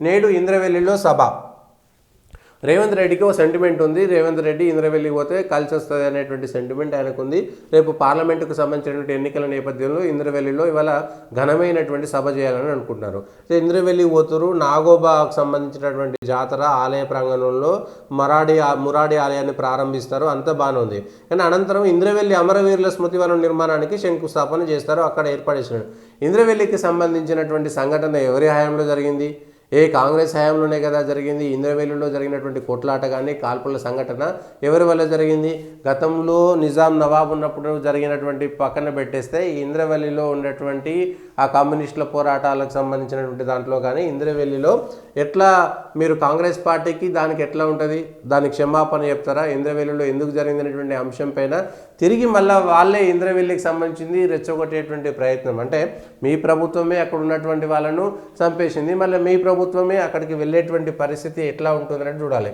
నేడు ఇంద్రవెల్లిలో సభ. రేవంత్ రెడ్డికి ఓ సెంటిమెంట్ ఉంది. రేవంత్ రెడ్డి ఇంద్రవెల్లికి పోతే కలిసి వస్తుంది అనేటువంటి సెంటిమెంట్ ఆయనకు ఉంది. రేపు పార్లమెంటుకు సంబంధించినటువంటి ఎన్నికల నేపథ్యంలో ఇంద్రవెల్లిలో ఇవాళ ఘనమైనటువంటి సభ చేయాలని అనుకుంటున్నారు. ఇంద్రవెల్లి పోతురు నాగోబాకు సంబంధించినటువంటి జాతర ఆలయ ప్రాంగణంలో మురాడి ఆలయాన్ని ప్రారంభిస్తారు. అంతా బాగానే ఉంది. కానీ అనంతరం ఇంద్రవెల్లి అమరవీరుల స్మృతివనం నిర్మాణానికి శంకుస్థాపన చేస్తారు. అక్కడ ఏర్పాటు చేసినాడు. ఇంద్రవెల్లికి సంబంధించినటువంటి సంఘటన ఎవరి హయాంలో జరిగింది? కాంగ్రెస్ హయాంలోనే కదా జరిగింది. ఇంద్రవెల్లిలో జరిగినటువంటి కొట్లాట కానీ కాల్పుల సంఘటన ఎవరి వల్ల జరిగింది? గతంలో నిజాం నవాబ్ ఉన్నప్పుడు జరిగినటువంటి పక్కన పెట్టేస్తే ఇంద్రవెల్లిలో ఉన్నటువంటి ఆ కమ్యూనిస్టుల పోరాటాలకు సంబంధించినటువంటి దాంట్లో కానీ ఇంద్రవెల్లిలో ఎట్లా మీరు కాంగ్రెస్ పార్టీకి దానికి ఎట్లా ఉంటుంది? దానికి క్షమాపణ చెప్తారా? ఇంద్రవెల్లిలో ఎందుకు జరిగిందనేటువంటి అంశం పైన తిరిగి మళ్ళీ వాళ్ళే ఇంద్రవెల్లికి సంబంధించింది రెచ్చగొట్టేటువంటి ప్రయత్నం. అంటే మీ ప్రభుత్వమే అక్కడ ఉన్నటువంటి వాళ్ళను చంపేసింది, మళ్ళీ మీ ప్రభుత్వమే అక్కడికి వెళ్ళేటువంటి పరిస్థితి ఎట్లా ఉంటుందని చూడాలి.